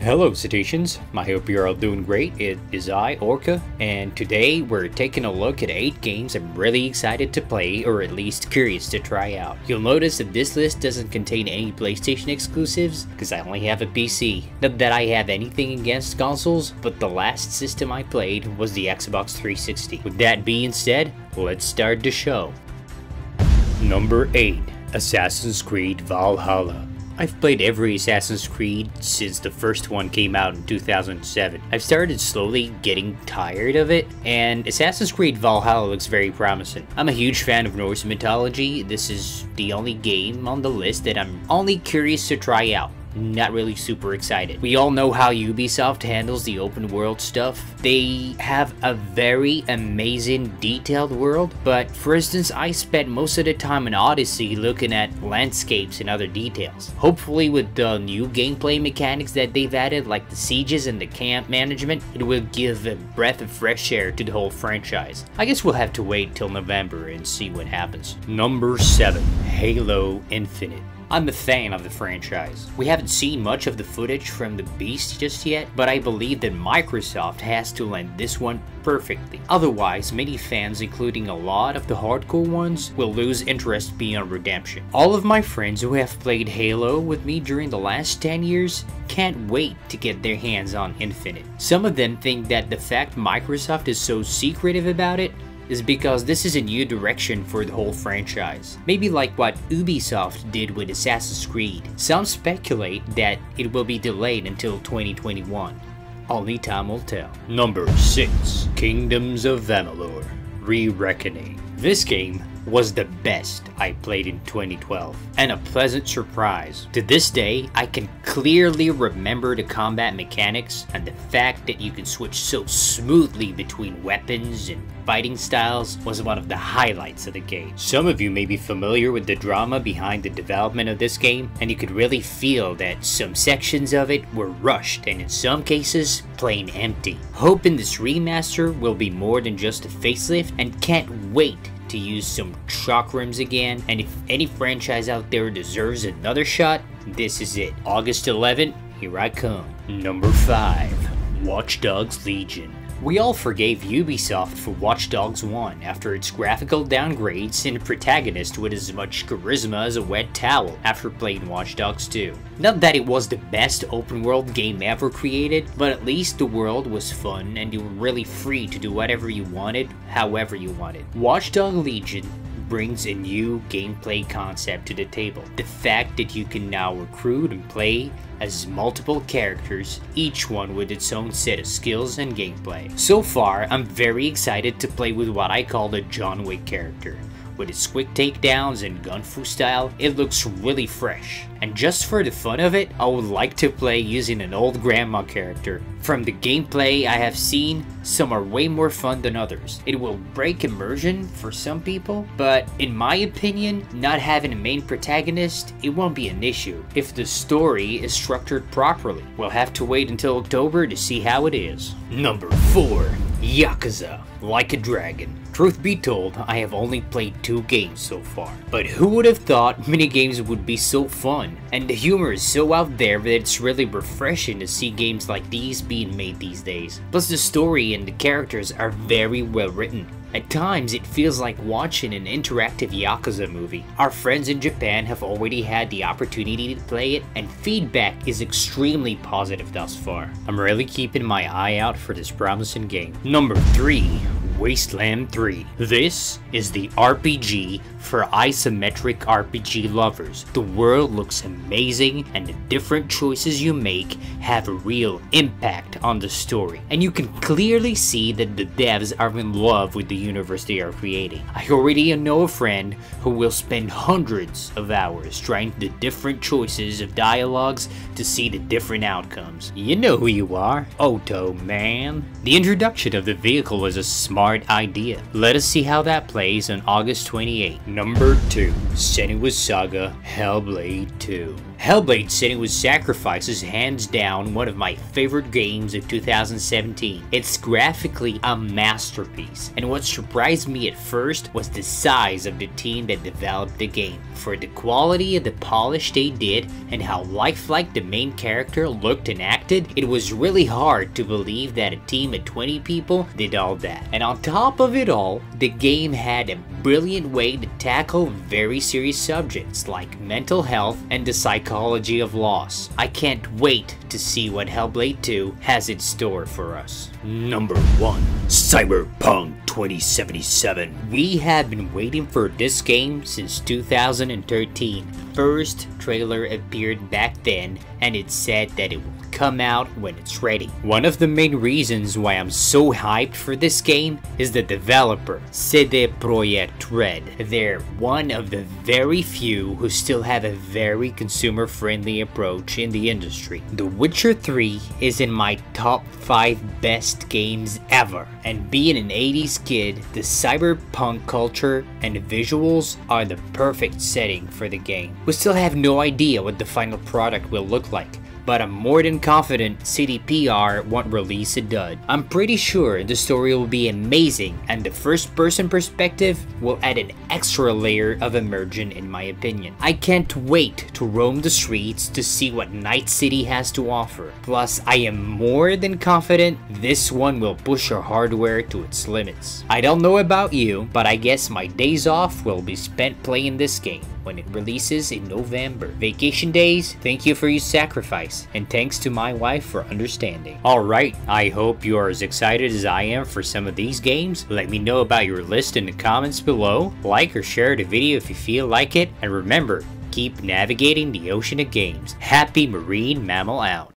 Hello Cetaceans, I hope you're all doing great. It is I, Orca, and today we're taking a look at 8 games I'm really excited to play, or at least curious to try out. You'll notice that this list doesn't contain any PlayStation exclusives, because I only have a PC. Not that I have anything against consoles, but the last system I played was the Xbox 360. With that being said, let's start the show. Number 8. Assassin's Creed Valhalla. I've played every Assassin's Creed since the first one came out in 2007. I've started slowly getting tired of it, and Assassin's Creed Valhalla looks very promising. I'm a huge fan of Norse mythology. This is the only game on the list that I'm only curious to try out. Not really super excited. We all know how Ubisoft handles the open world stuff. They have a very amazing detailed world, but for instance, I spent most of the time in Odyssey looking at landscapes and other details. Hopefully with the new gameplay mechanics that they've added, like the sieges and the camp management, it will give a breath of fresh air to the whole franchise. I guess we'll have to wait till November and see what happens. Number 7. Halo Infinite. I'm a fan of the franchise. We haven't seen much of the footage from the Beast just yet, but I believe that Microsoft has to land this one perfectly. Otherwise, many fans, including a lot of the hardcore ones, will lose interest beyond redemption. All of my friends who have played Halo with me during the last 10 years can't wait to get their hands on Infinite. Some of them think that the fact Microsoft is so secretive about it is because this is a new direction for the whole franchise. Maybe like what Ubisoft did with Assassin's Creed. Some speculate that it will be delayed until 2021. Only time will tell. Number 6. Kingdoms of Amalur: Re-Reckoning. This game was the best I played in 2012, and a pleasant surprise. To this day, I can clearly remember the combat mechanics, and the fact that you can switch so smoothly between weapons and fighting styles was one of the highlights of the game. Some of you may be familiar with the drama behind the development of this game, and you could really feel that some sections of it were rushed and in some cases plain empty. Hoping this remaster will be more than just a facelift, and can't wait to use some shock rims again, and if any franchise out there deserves another shot, this is it. August 11th, here I come. Number 5. Watch Dogs Legion. We all forgave Ubisoft for Watch Dogs 1 after its graphical downgrades and a protagonist with as much charisma as a wet towel after playing Watch Dogs 2. Not that it was the best open world game ever created, but at least the world was fun and you were really free to do whatever you wanted, however you wanted. Watch Dogs Legion brings a new gameplay concept to the table. The fact that you can now recruit and play as multiple characters, each one with its own set of skills and gameplay. So far, I'm very excited to play with what I call the John Wick character. With its quick takedowns and gunfu style, it looks really fresh. And just for the fun of it, I would like to play using an old grandma character. From the gameplay I have seen, some are way more fun than others. It will break immersion for some people, but in my opinion, not having a main protagonist, it won't be an issue if the story is structured properly. We'll have to wait until October to see how it is. Number 4. Yakuza: Like a Dragon. Truth be told, I have only played 2 games so far, but who would have thought minigames would be so fun? And the humor is so out there that it's really refreshing to see games like these being made these days. Plus the story and the characters are very well written. At times, it feels like watching an interactive Yakuza movie. Our friends in Japan have already had the opportunity to play it, and feedback is extremely positive thus far. I'm really keeping my eye out for this promising game. Number 3. Wasteland 3. This is the RPG for isometric RPG lovers. The world looks amazing, and the different choices you make have a real impact on the story. And you can clearly see that the devs are in love with the universe they are creating. I already know a friend who will spend hundreds of hours trying the different choices of dialogues to see the different outcomes. You know who you are, Oto man. The introduction of the vehicle was a smart idea. Let us see how that plays on August 28th. Number 2. Senua's Saga: Hellblade 2. Hellblade: Senua's Sacrifice is hands down one of my favorite games of 2017. It's graphically a masterpiece, and what surprised me at first was the size of the team that developed the game. For the quality of the polish they did and how lifelike the main character looked and acted, it was really hard to believe that a team of 20 people did all that. And on top of it all, the game had a brilliant way to tackle very serious subjects like mental health and the psychology of loss. I can't wait to see what Hellblade 2 has in store for us. Number 1. Cyberpunk 2077. We have been waiting for this game since 2013. First trailer appeared back then, and it said that it will come out when it's ready. One of the main reasons why I'm so hyped for this game is the developer, CD Projekt Red. They're one of the very few who still have a very consumer-friendly approach in the industry. The Witcher 3 is in my top 5 best games ever, and being an 80s kid, the cyberpunk culture and the visuals are the perfect setting for the game. We still have no idea what the final product will look like, but I'm more than confident CDPR won't release a dud. I'm pretty sure the story will be amazing, and the first-person perspective will add an extra layer of immersion in my opinion. I can't wait to roam the streets to see what Night City has to offer. Plus, I am more than confident this one will push our hardware to its limits. I don't know about you, but I guess my days off will be spent playing this game when it releases in November. Vacation days, thank you for your sacrifice, and thanks to my wife for understanding. Alright, I hope you are as excited as I am for some of these games. Let me know about your list in the comments below. Like or share the video if you feel like it, and remember, keep navigating the ocean of games. Happy Marine Mammal out.